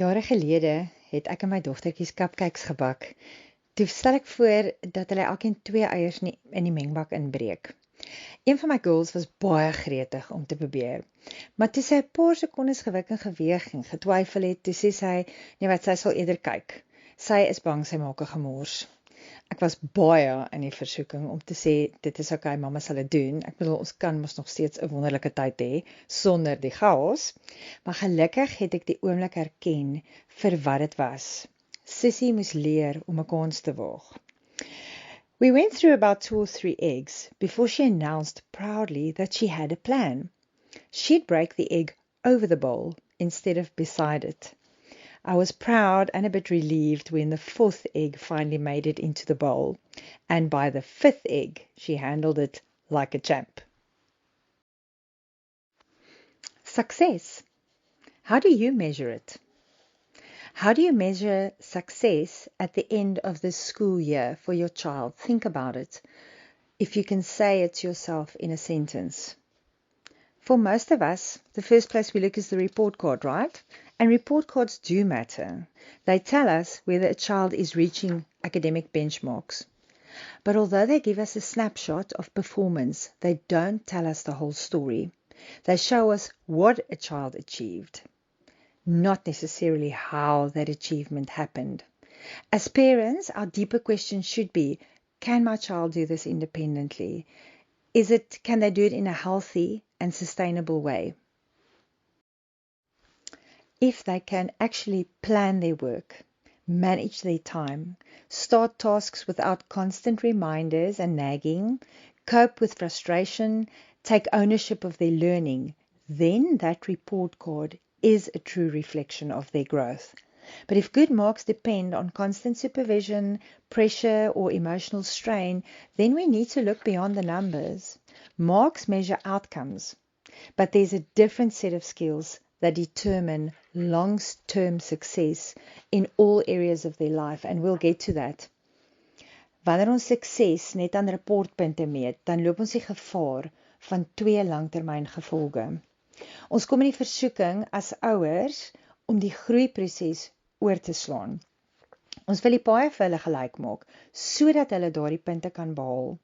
Jare gelede het ek en my dogtertjies cupcakes gebak. Toe stel ek voor dat hulle elkeen 2 eiers in die mengbak inbreek. Een van my girls was baie gretig om te probeer, maar toe sy 'n paar sekondes gewik en geweeg en getwyfel het, toe sê sy, nee wat, sy sal eerder kyk. Sy is bang sy maak 'n gemors. Ek was baie in die versoeking om te sê, dit is okay, mamma sal dit doen. Ek bedoel, ons kan mos nog steeds 'n wonderlike tyd hê, sonder die chaos. Maar gelukkig het ek die oomblik herken vir wat dit was. Sissy moes leer om 'n kans te waag. We went through about 2 or 3 eggs before she announced proudly that she had a plan. She'd break the egg over the bowl instead of beside it. I was proud and a bit relieved when the 4th egg finally made it into the bowl, and by the 5th egg, she handled it like a champ. Success. How do you measure it? How do you measure success at the end of the school year for your child? Think about it. If you can say it to yourself in a sentence. For most of us, the first place we look is the report card, right? And report cards do matter. They tell us whether a child is reaching academic benchmarks. But although they give us a snapshot of performance, they don't tell us the whole story. They show us what a child achieved, not necessarily how that achievement happened. As parents, our deeper question should be, can my child do this independently? Can they do it in a healthy and sustainable way? If they can actually plan their work, manage their time, start tasks without constant reminders and nagging, cope with frustration, take ownership of their learning, then that report card is a true reflection of their growth. But if good marks depend on constant supervision, pressure, or emotional strain, then we need to look beyond the numbers. Marks measure outcomes, but there's a different set of skills that determine long-term success in all areas of their life, and we'll get to that. Wanneer ons sukses net aan rapportpunte meet, dan loop ons die gevaar van 2 langtermyn gevolge. Ons kom in die versoeking as ouers om die groeiproses oor te slaan. Ons wil die paai vir hulle gelyk maak, sodat hulle daardie punte kan behaal.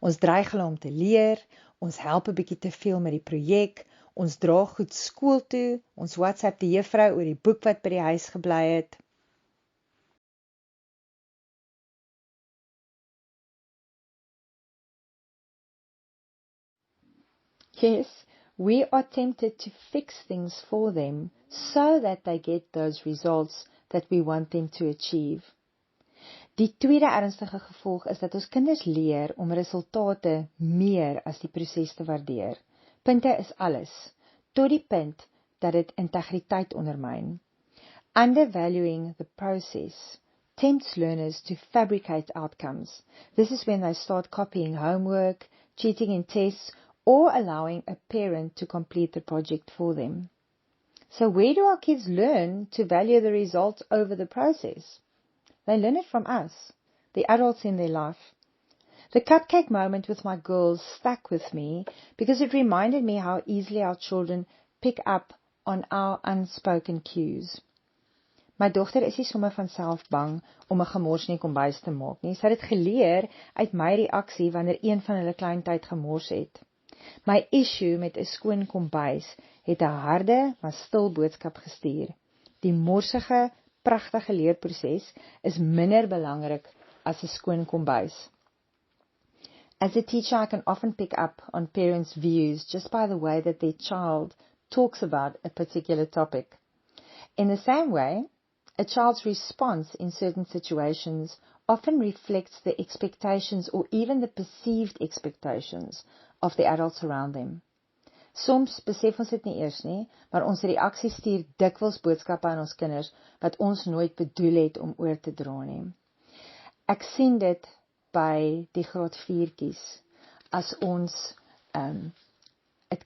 Ons dreig hulle om te leer, ons help 'n bietjie te veel met die projek, ons dra goed skool toe, ons WhatsApp die juffrou oor die boek wat by die huis gebly het. Yes, we are tempted to fix things for them so that they get those results that we want them to achieve. Die tweede ernstige gevolg is dat ons kinders leer om resultate meer as die proses te waardeer. Punte is alles, tot die punt dat dit integriteit ondermyn. Undervaluing the process tempts learners to fabricate outcomes. This is when they start copying homework, cheating in tests, or allowing a parent to complete the project for them. So where do our kids learn to value the results over the process? They learn it from us, the adults in their life. The cupcake moment with my girls stuck with me because it reminded me how easily our children pick up on our unspoken cues. My dogter is nie sommer van self bang om 'n gemors in die kombuis te maak nie. Sy het dit geleer uit my reaksie wanneer een van hulle kleintyd gemors het. My issue met 'n skoon kombuis het 'n harde, maar stil boodskap gestuur. Die morsige, pragtige leerproses is minder belangrik as 'n skoon kombuis. As a teacher, I can often pick up on parents' views just by the way that their child talks about a particular topic. In the same way, a child's response in certain situations often reflects the expectations or even the perceived expectations of the adults around them. Soms besef ons dit nie eers nie, maar ons reaksie stuur dikwels boodskappe aan ons kinders wat ons nooit bedoel het om oor te dra nie. Ek sien dit by die graad 4-tjies as ons 'n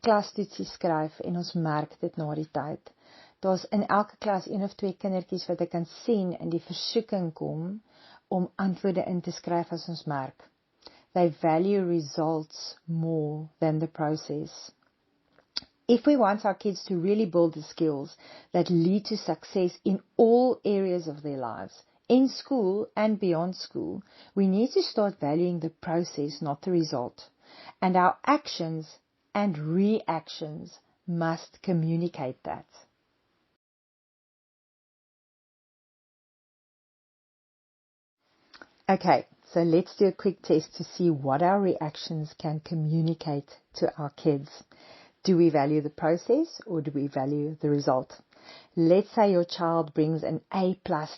klastoetsie skryf en ons merk dit na die tyd. Daar's in elke klas 1 of 2 kindertjies wat ek kan sien in die versoeking kom om antwoorde in te skryf as ons merk. They value results more than the process. If we want our kids to really build the skills that lead to success in all areas of their lives, in school and beyond school, we need to start valuing the process, not the result. And our actions and reactions must communicate that. Okay, so let's do a quick test to see what our reactions can communicate to our kids. Do we value the process or do we value the result? Let's say your child brings an A+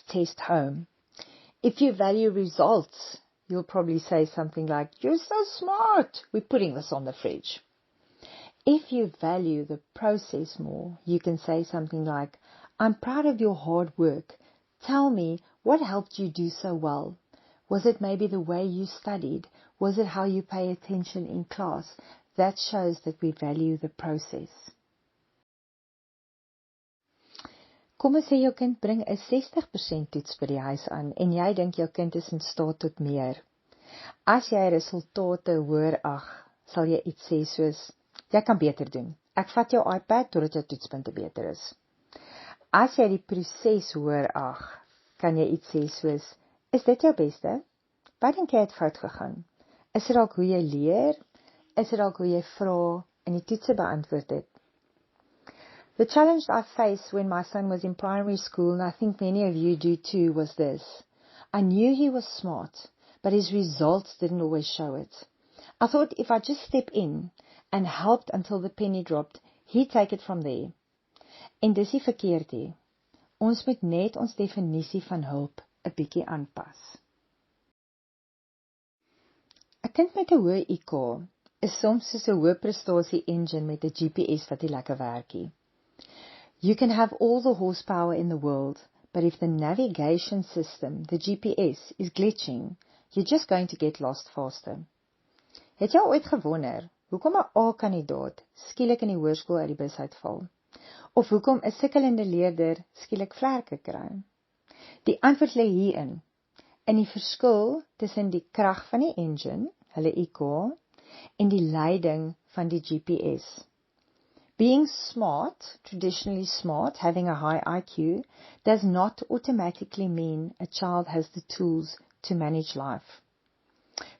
test home. If you value results, you'll probably say something like, "You're so smart, we're putting this on the fridge." If you value the process more, you can say something like, "I'm proud of your hard work. Tell me, what helped you do so well? Was it maybe the way you studied? Was it how you pay attention in class?" That shows that we value the process. Kom ons sê jou kind bring 'n 60% toets by die huis aan en jy dink jou kind is in staat tot meer. As jy resultate hoor ag, sal jy iets sê soos, "Jy kan beter doen. Ek vat jou iPad totdat jou toetspunte beter is." As jy die proses hoor ag, kan jy iets sê soos, "Is dit jou beste? Wat dink jy het fout gegaan? Is dit dalk hoe jy leer? Is dit dalk hoe jy vra en die toetse beantwoord het?" The challenge I faced when my son was in primary school, and I think many of you do too, was this. I knew he was smart, but his results didn't always show it. I thought if I just step in and helped until the penny dropped, he'd take it from there. En dis die verkeerd. Ons moet net ons definisie van hulp 'n bietjie aanpas. 'n Kind met 'n hoë IQ is soms soos 'n hoë prestasie engine met 'n GPS wat nie lekker werk nie. You can have all the horsepower in the world, but if the navigation system, the GPS, is glitching, you're just going to get lost faster. Het jy ooit gewonder, hoekom 'n A-kandidaat skielik in die hoërskool uit die bus uitval? Of hoekom 'n sukkelende leerder skielik vlerke kry? Die antwoord lê hierin, in die verskil tussen die krag van die engine, hulle IQ, en die leiding van die GPS. Being smart, traditionally smart, having a high IQ, does not automatically mean a child has the tools to manage life.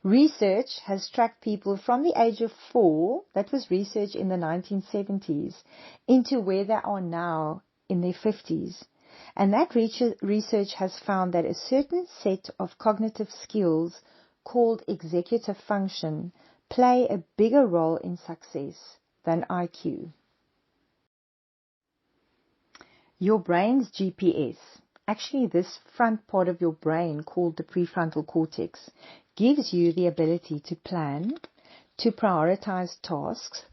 Research has tracked people from the age of 4, that was research in the 1970s, into where they are now in their 50s. And that research has found that a certain set of cognitive skills called executive function play a bigger role in success than IQ. Your brain's GPS, actually this front part of your brain called the prefrontal cortex, gives you the ability to plan, to prioritize tasks,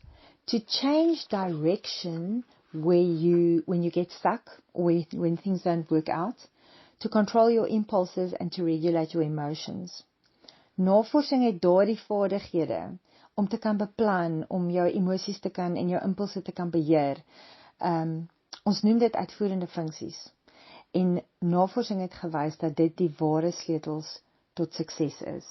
to change direction when you get stuck or when things don't work out, to control your impulses and to regulate your emotions. Navorsing het daardie vaardighede om te kan beplan, om jou emosies te kan en jou impulse te kan beheer. Ons noem dit uitvoerende funksies. En navorsing het gewys dat dit die ware sleutels tot sukses is.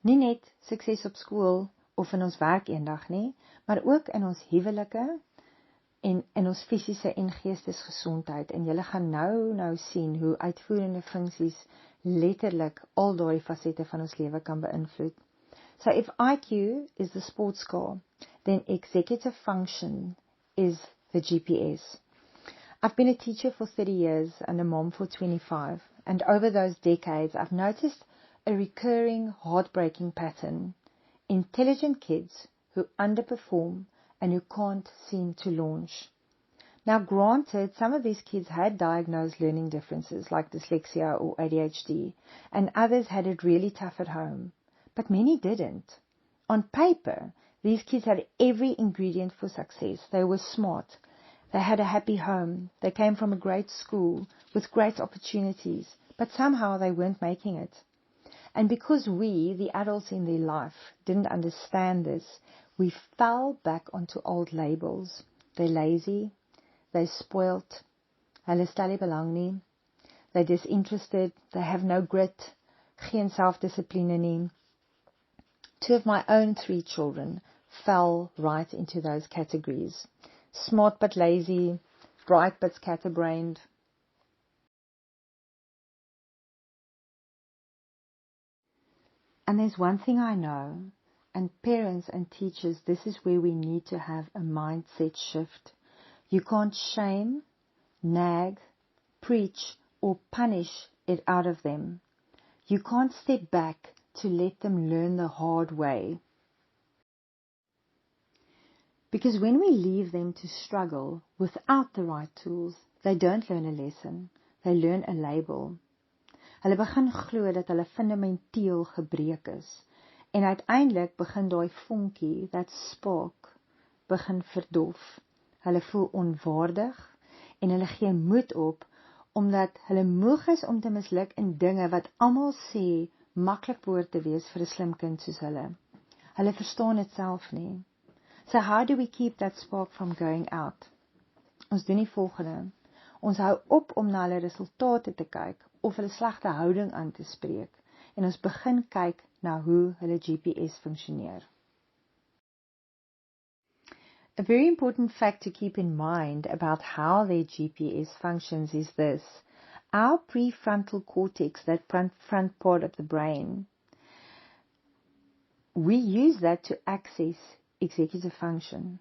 Nie net sukses op skool of in ons werk eendag nie, maar ook in ons huwelike en in ons fisiese en geestesgesondheid. En julle gaan nou sien hoe uitvoerende funksies letterlik al daai fasette van ons lewe kan beïnvloed. So if IQ is the sports car, then executive function is the GPS. I've been a teacher for 30 years and a mom for 25. And over those decades, I've noticed a recurring, heartbreaking pattern. Intelligent kids who underperform and who can't seem to launch. Now, granted, some of these kids had diagnosed learning differences like dyslexia or ADHD, and others had it really tough at home. But many didn't. On paper, these kids had every ingredient for success. They were smart. They had a happy home. They came from a great school with great opportunities. But somehow they weren't making it. And because we, the adults in their life, didn't understand this, we fell back onto old labels. They're lazy. They're spoilt. Hulle stel nie belang nie. They're disinterested. They have no grit. Geen selfdissipline nie. 2 of my own 3 children fell right into those categories. Smart but lazy, bright but scatterbrained. And there's one thing I know, and parents and teachers, this is where we need to have a mindset shift. You can't shame, nag, preach, or punish it out of them. You can't step back to let them learn the hard way. Because when we leave them to struggle without the right tools, they don't learn a lesson, they learn a label. Hulle begin glo dat hulle fundamenteel gebreek is. En uiteindelik begin daai vonkie, dat spark, begin verdof. Hulle voel onwaardig en hulle gee moed op, omdat hulle moeg is om te misluk in dinge wat almal sê maklik behoort te wees vir 'n slim kind soos hulle. Hulle verstaan dit self nie. So how do we keep that spark from going out? Ons doen die volgende. Ons hou op om na hulle resultate te kyk of hulle slegte houding aan te spreek en ons begin kyk na hoe hulle GPS funksioneer. A very important fact to keep in mind about how their GPS functions is this. Our prefrontal cortex, that front part of the brain, we use that to access executive function.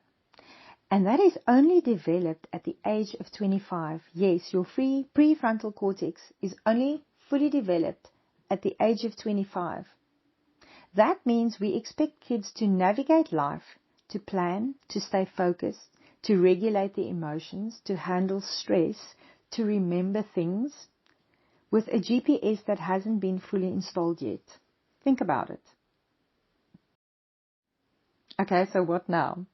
And that is only developed at the age of 25. Yes, your prefrontal cortex is only fully developed at the age of 25. That means we expect kids to navigate life, to plan, to stay focused, to regulate their emotions, to handle stress, to remember things, with a GPS that hasn't been fully installed yet. Think about it. Okay, so what now?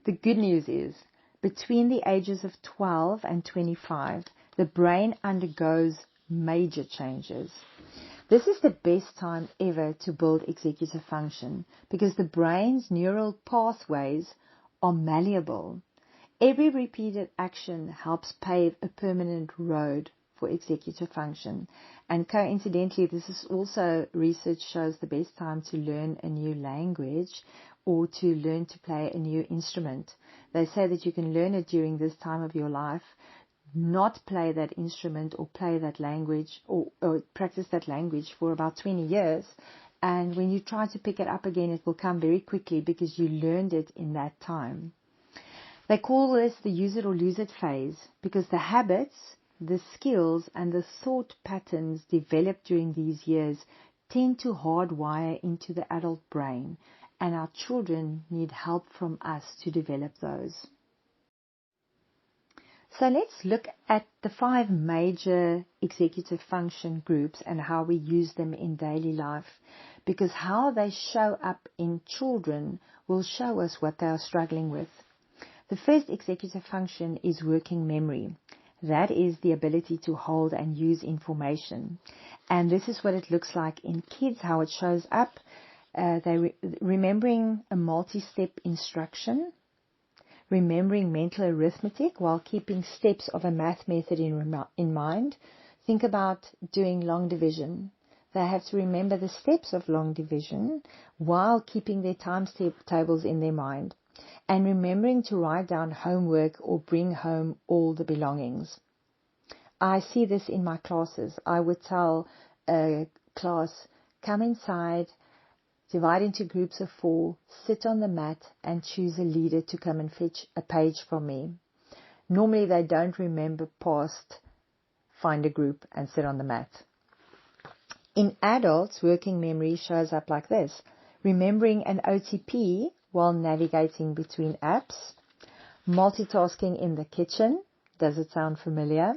The good news is, between the ages of 12 and 25, the brain undergoes major changes. This is the best time ever to build executive function because the brain's neural pathways are malleable. Every repeated action helps pave a permanent road for executive function. And coincidentally, this is also, research shows, the best time to learn a new language or to learn to play a new instrument. They say that you can learn it during this time of your life, not play that instrument or play that language or practice that language for about 20 years. And when you try to pick it up again, it will come very quickly because you learned it in that time. They call this the use it or lose it phase because the habits, the skills, and the thought patterns developed during these years tend to hardwire into the adult brain, and our children need help from us to develop those. So let's look at the 5 major executive function groups and how we use them in daily life, because how they show up in children will show us what they are struggling with. The first executive function is working memory. That is the ability to hold and use information. And this is what it looks like in kids, how it shows up. Remembering a multi-step instruction, remembering mental arithmetic while keeping steps of a math method in mind. Think about doing long division. They have to remember the steps of long division while keeping their times tables in their mind, and remembering to write down homework or bring home all the belongings. I see this in my classes. I would tell a class, come inside, divide into groups of 4, sit on the mat and choose a leader to come and fetch a page from me. Normally they don't remember past, find a group and sit on the mat. In adults, working memory shows up like this. Remembering an OTP while navigating between apps. Multitasking in the kitchen. Does it sound familiar?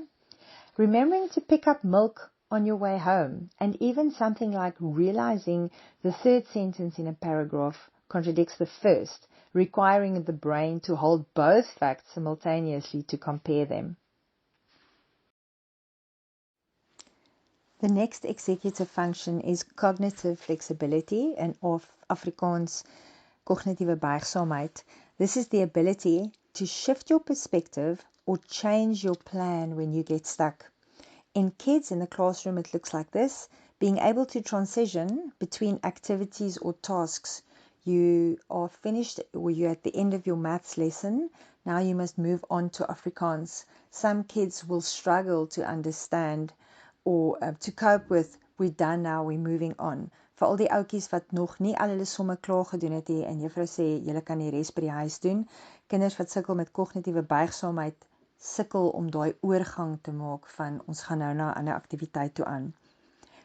Remembering to pick up milk on your way home, and even something like realizing the third sentence in a paragraph contradicts the first, requiring the brain to hold both facts simultaneously to compare them. The next executive function is cognitive flexibility, and of Afrikaans kognitiewe buigsaamheid. This is the ability to shift your perspective or change your plan when you get stuck. In kids in the classroom, it looks like this: being able to transition between activities or tasks you are finished, or you're at the end of your maths lesson. Now you must move on to Afrikaans. Some kids will struggle to understand or to cope with, we're done now, we're moving on. Vir al die oudjies wat nog nie al hulle somme klaar gedoen het nie, en juffrou sê, julle kan die res by die huis doen. Kinders wat sukkel met kognitiewe buigsaamheid, sukkel om daai oorgang te maak van, ons gaan nou na 'n ander aktiwiteit toe aan.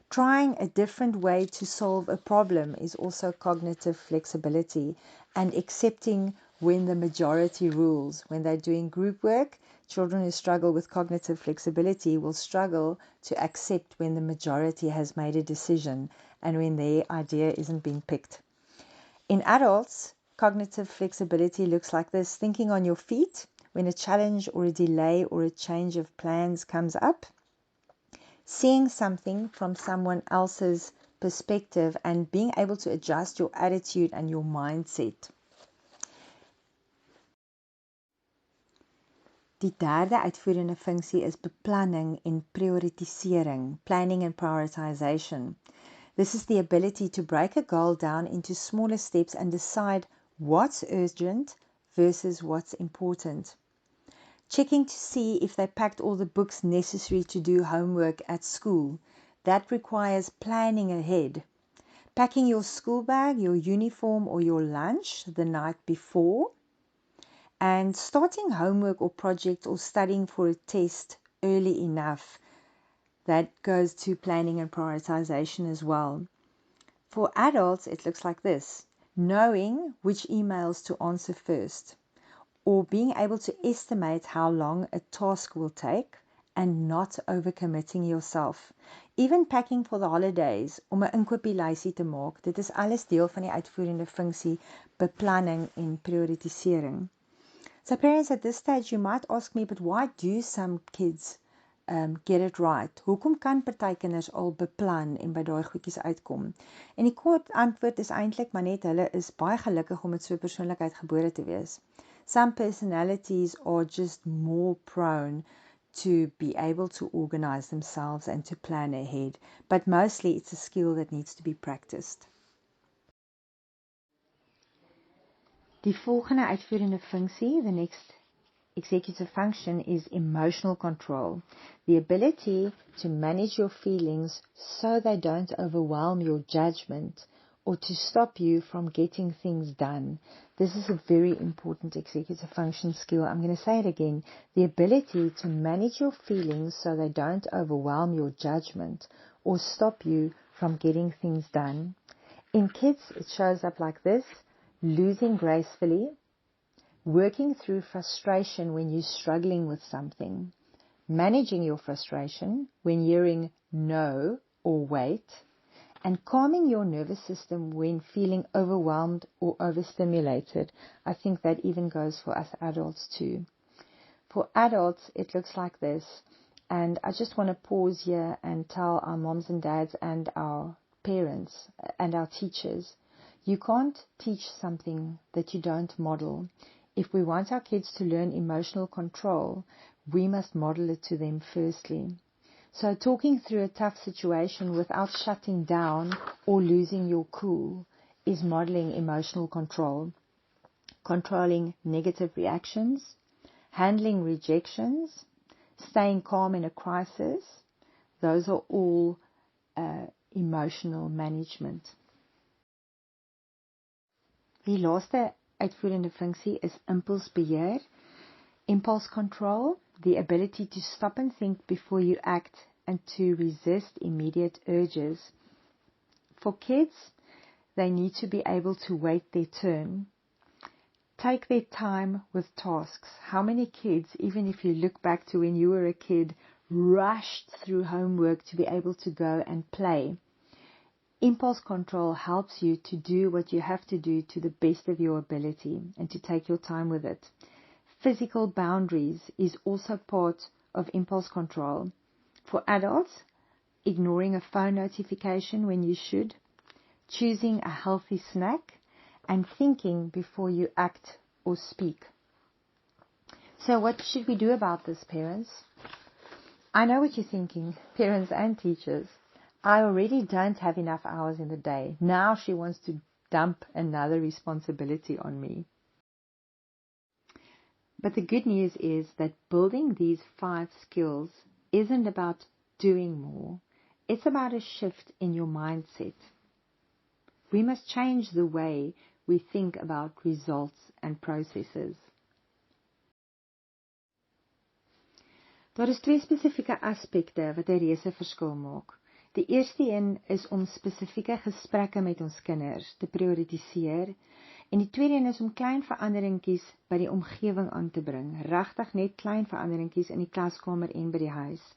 Trying a different way to solve a problem is also cognitive flexibility, and accepting when the majority rules. When they're doing group work, children who struggle with cognitive flexibility will struggle to accept when the majority has made a decision and when their idea isn't being picked. In adults, cognitive flexibility looks like this: thinking on your feet when a challenge or a delay or a change of plans comes up, seeing something from someone else's perspective and being able to adjust your attitude and your mindset. Die derde uitvoerende funksie is beplanning en prioritizering, planning and prioritization. This is the ability to break a goal down into smaller steps and decide what's urgent versus what's important. Checking to see if they packed all the books necessary to do homework at school. That requires planning ahead. Packing your school bag, your uniform or your lunch the night before. And starting homework or project or studying for a test early enough. That goes to planning and prioritization as well. For adults, it looks like this: knowing which emails to answer first, or being able to estimate how long a task will take and not overcommitting yourself. Even packing for the holidays om 'n inkopieslysie te maak, dit is alles deel van die uitvoerende funksie beplanning en prioritisering. So parents, at this stage you might ask me, but why do some kids get it right? Hoekom kan party kinders al beplan en by daai goedjies uitkom? En die kort antwoord is eintlik maar net, hulle is baie gelukkig om met so 'n persoonlikheid gebore te wees. Some personalities are just more prone to be able to organize themselves and to plan ahead, but mostly it's a skill that needs to be practiced. Die volgende uitvoerende funksie, the next executive function, is emotional control. The ability to manage your feelings so they don't overwhelm your judgment or to stop you from getting things done. This is a very important executive function skill. I'm going to say it again. The ability to manage your feelings so they don't overwhelm your judgment or stop you from getting things done. In kids, it shows up like this: losing gracefully, working through frustration when you're struggling with something, managing your frustration when hearing no or wait, and calming your nervous system when feeling overwhelmed or overstimulated. I think that even goes for us adults too. For adults, it looks like this, and I just want to pause here and tell our moms and dads and our parents and our teachers, you can't teach something that you don't model. If we want our kids to learn emotional control, we must model it to them firstly. So talking through a tough situation without shutting down or losing your cool is modeling emotional control. Controlling negative reactions, handling rejections, staying calm in a crisis, those are all emotional management. Die laaste uitvoerende funksie is impulsbeheer. Impulse control, the ability to stop and think before you act and to resist immediate urges. For kids, they need to be able to wait their turn. Take their time with tasks. How many kids, even if you look back to when you were a kid, rushed through homework to be able to go and play? Impulse control helps you to do what you have to do to the best of your ability and to take your time with it. Physical boundaries is also part of impulse control. For adults, ignoring a phone notification when you should, choosing a healthy snack, and thinking before you act or speak. So what should we do about this, parents? I know what you're thinking, parents and teachers. I already don't have enough hours in the day. Now she wants to dump another responsibility on me. But the good news is that building these 5 skills isn't about doing more. It's about a shift in your mindset. We must change the way we think about results and processes. Daar is 2 spesifieke aspekte wat 'n reuse verskil maak. Die eerste een is om spesifieke gesprekke met ons kinders te prioritiseer, en die tweede een is om klein veranderingkies by die omgewing aan te bring, regtig net klein veranderingkies in die klaskamer en by die huis.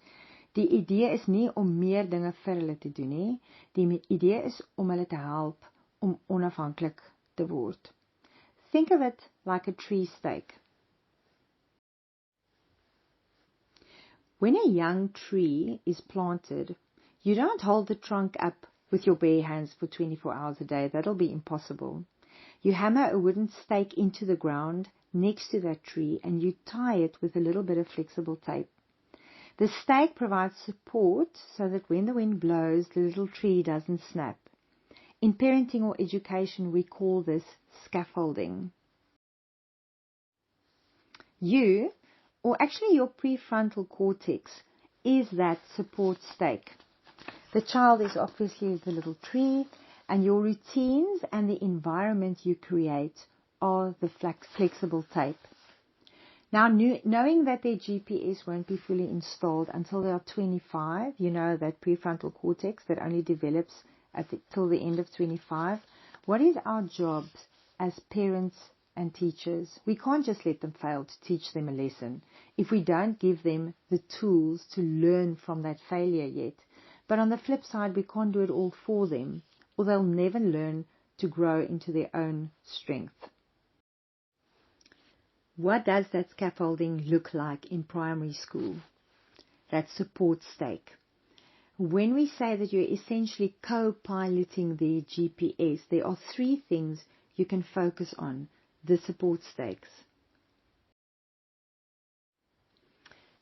Die idee is nie om meer dinge vir hulle te doen nie, die idee is om hulle te help om onafhanklik te word. Think of it like a tree stake. When a young tree is planted, you don't hold the trunk up with your bare hands for 24 hours a day. That'll be impossible. You hammer a wooden stake into the ground next to that tree and you tie it with a little bit of flexible tape. The stake provides support so that when the wind blows, the little tree doesn't snap. In parenting or education, we call this scaffolding. You, or actually your prefrontal cortex, is that support stake. The child is obviously the little tree, and your routines and the environment you create are the flexible tape. Now, knowing that their GPS won't be fully installed until they are 25, you know, that prefrontal cortex that only develops till the end of 25, what is our job as parents and teachers? We can't just let them fail to teach them a lesson if we don't give them the tools to learn from that failure yet. But on the flip side, we can't do it all for them, or they'll never learn to grow into their own strength. What does that scaffolding look like in primary school? That support stake. When we say that you're essentially co-piloting the GPS, there are 3 things you can focus on: the support stakes.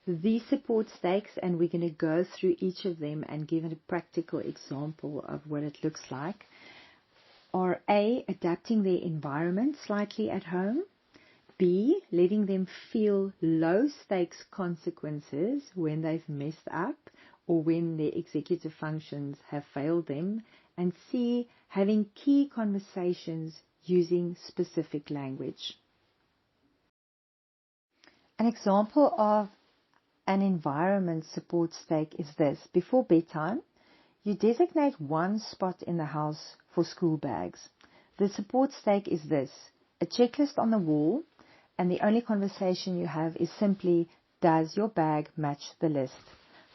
These support stakes, and we're going to go through each of them and give a practical example of what it looks like, are A, adapting their environment slightly at home, B, letting them feel low-stakes consequences when they've messed up or when their executive functions have failed them, and C, having key conversations using specific language. An example of an environment support stake is this. Before bedtime, you designate one spot in the house for school bags. The support stake is this: a checklist on the wall, and the only conversation you have is simply, does your bag match the list?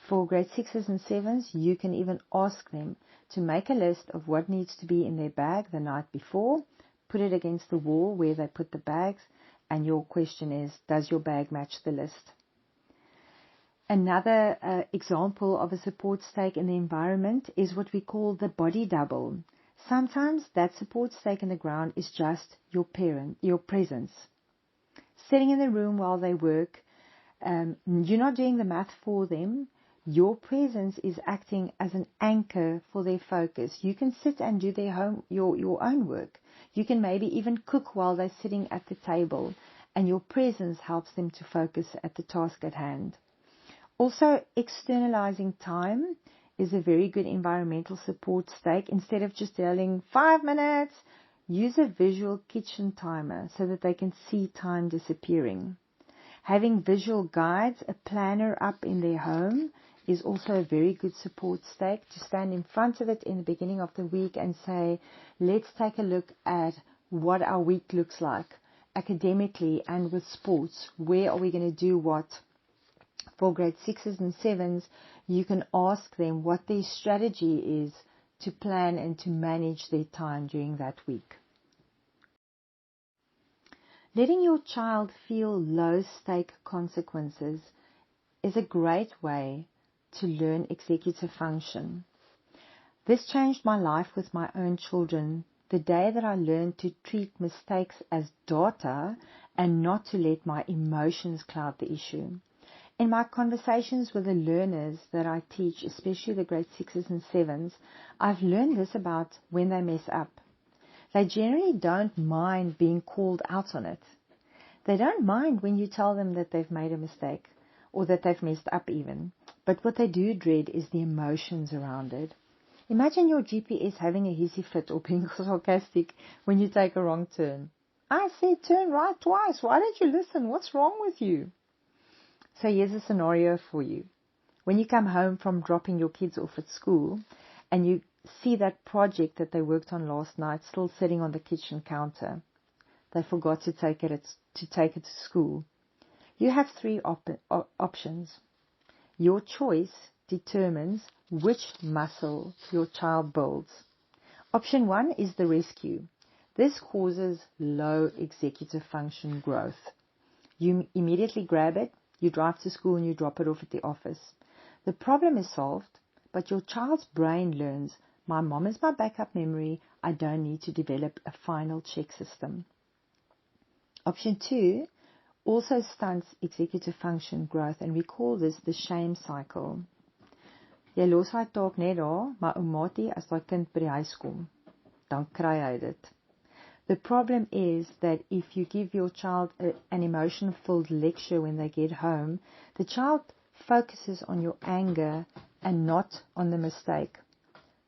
For grade 6s and 7s, you can even ask them to make a list of what needs to be in their bag the night before, put it against the wall where they put the bags, and your question is, does your bag match the list? Another example of a support stake in the environment is what we call the body double. Sometimes that support stake in the ground is just your presence. Sitting in the room while they work, you're not doing the math for them. Your presence is acting as an anchor for their focus. You can sit and do your own work. You can maybe even cook while they're sitting at the table, and your presence helps them to focus at the task at hand. Also, externalizing time is a very good environmental support stake. Instead of just yelling 5 minutes, use a visual kitchen timer so that they can see time disappearing. Having visual guides, a planner up in their home, is also a very good support stake, to stand in front of it in the beginning of the week and say, let's take a look at what our week looks like academically and with sports. Where are we going to do what? For grade 6s and 7s, you can ask them what their strategy is to plan and to manage their time during that week. Letting your child feel low-stake consequences is a great way to learn executive function. This changed my life with my own children the day that I learned to treat mistakes as data and not to let my emotions cloud the issue. In my conversations with the learners that I teach, especially the grade 6s and 7s, I've learned this about when they mess up. They generally don't mind being called out on it. They don't mind when you tell them that they've made a mistake or that they've messed up even. But what they do dread is the emotions around it. Imagine your GPS having a hissy fit or being sarcastic when you take a wrong turn. I said turn right twice. Why didn't you listen? What's wrong with you? So here's a scenario for you. When you come home from dropping your kids off at school and you see that project that they worked on last night still sitting on the kitchen counter, they forgot to take it to school. You have three options. Your choice determines which muscle your child builds. Option 1 is the rescue. This causes low executive function growth. You immediately grab it, you drive to school and you drop it off at the office. The problem is solved, but your child's brain learns, my mom is my backup memory, I don't need to develop a final check system. Option 2 also stunts executive function growth, and we call this the shame cycle. Jy los hy taak net daar, maar oumatie as daai kind by die huis kom, dan kry hy dit. The problem is that if you give your child an emotion-filled lecture when they get home, the child focuses on your anger and not on the mistake.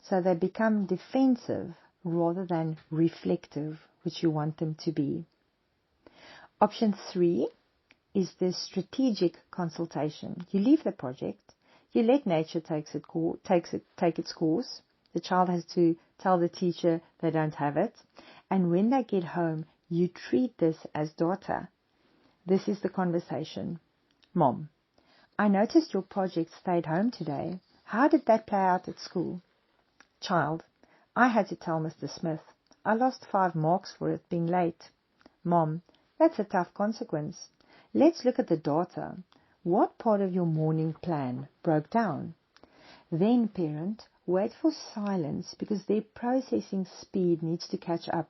So they become defensive rather than reflective, which you want them to be. Option 3 is the strategic consultation. You leave the project, you let nature take its course. The child has to tell the teacher they don't have it. And when they get home, you treat this as data. This is the conversation. Mom, I noticed your project stayed home today. How did that play out at school? Child, I had to tell Mr. Smith. I lost 5 marks for it being late. Mom, that's a tough consequence. Let's look at the data. What part of your morning plan broke down? Then, parent, wait for silence because their processing speed needs to catch up.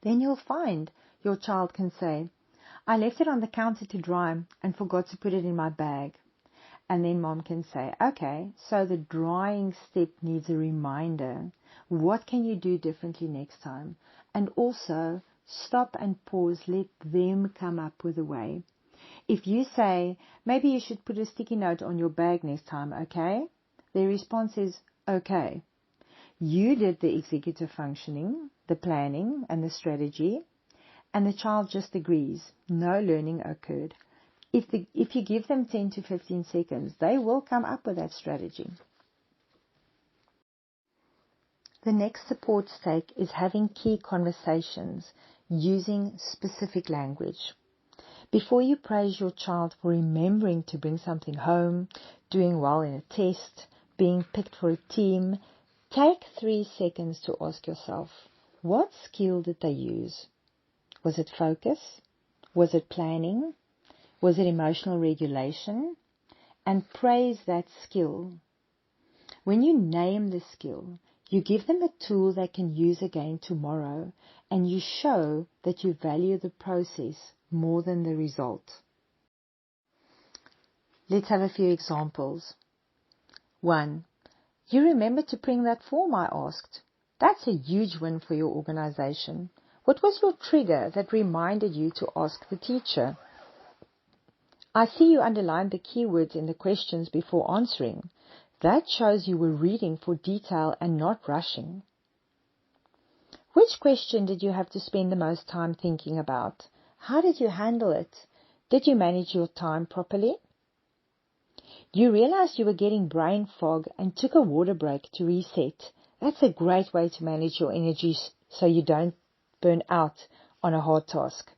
Then you'll find your child can say, I left it on the counter to dry and forgot to put it in my bag. And then mom can say, okay, so the drying step needs a reminder. What can you do differently next time? And also, stop and pause, let them come up with a way. If you say, maybe you should put a sticky note on your bag next time, okay? Their response is, okay. You did the executive functioning, the planning, and the strategy, and the child just agrees. No learning occurred. If you give them 10 to 15 seconds, they will come up with that strategy. The next support stake is having key conversations using specific language. Before you praise your child for remembering to bring something home, doing well in a test, being picked for a team, take 3 seconds to ask yourself, what skill did they use? Was it focus? Was it planning? Was it emotional regulation? And praise that skill. When you name the skill, you give them a tool they can use again tomorrow, and you show that you value the process more than the result. Let's have a few examples. 1. You remembered to bring that form I asked. That's a huge win for your organization. What was your trigger that reminded you to ask the teacher? I see you underlined the keywords in the questions before answering. That shows you were reading for detail and not rushing. Which question did you have to spend the most time thinking about? How did you handle it? Did you manage your time properly? You realized you were getting brain fog and took a water break to reset. That's a great way to manage your energy so you don't burn out on a hard task.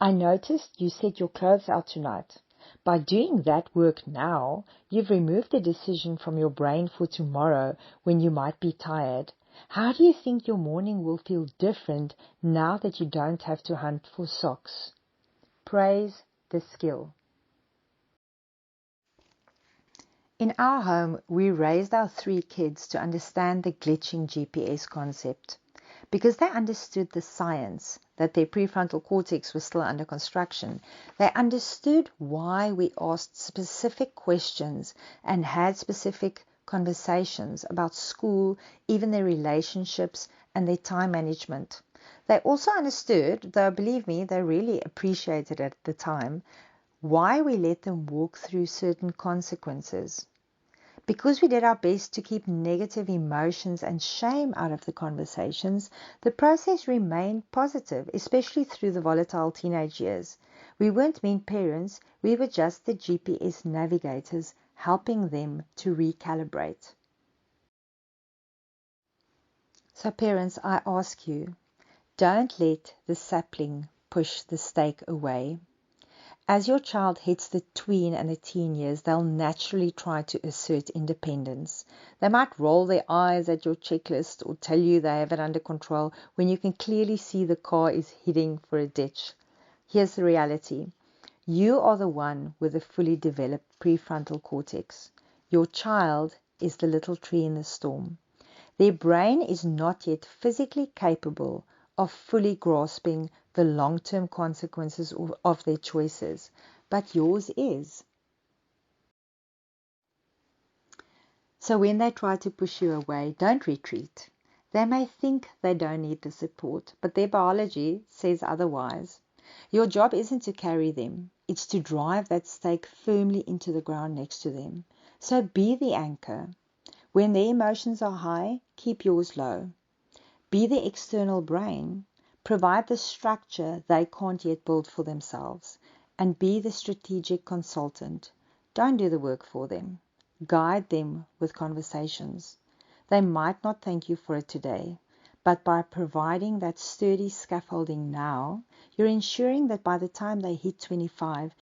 I noticed you set your clothes out tonight. By doing that work now, you've removed the decision from your brain for tomorrow when you might be tired. How do you think your morning will feel different now that you don't have to hunt for socks? Praise the skill. In our home, we raised our 3 kids to understand the glitching GPS concept. Because they understood the science, that their prefrontal cortex was still under construction, they understood why we asked specific questions and had specific conversations about school, even their relationships and their time management. They also understood, though believe me, they really appreciated it at the time, why we let them walk through certain consequences. Because we did our best to keep negative emotions and shame out of the conversations, the process remained positive, especially through the volatile teenage years. We weren't mean parents, we were just the GPS navigators helping them to recalibrate. So parents, I ask you, don't let the sapling push the stake away. As your child hits the tween and the teen years, they'll naturally try to assert independence. They might roll their eyes at your checklist or tell you they have it under control when you can clearly see the car is heading for a ditch. Here's the reality. You are the one with a fully developed prefrontal cortex. Your child is the little tree in the storm. Their brain is not yet physically capable of fully grasping the long-term consequences of their choices, but yours is. So when they try to push you away, don't retreat. They may think they don't need the support, but their biology says otherwise. Your job isn't to carry them, it's to drive that stake firmly into the ground next to them. So be the anchor. When their emotions are high, keep yours low. Be the external brain. Provide the structure they can't yet build for themselves. And be the strategic consultant. Don't do the work for them. Guide them with conversations. They might not thank you for it today, but by providing that sturdy scaffolding now, you're ensuring that by the time they hit 25,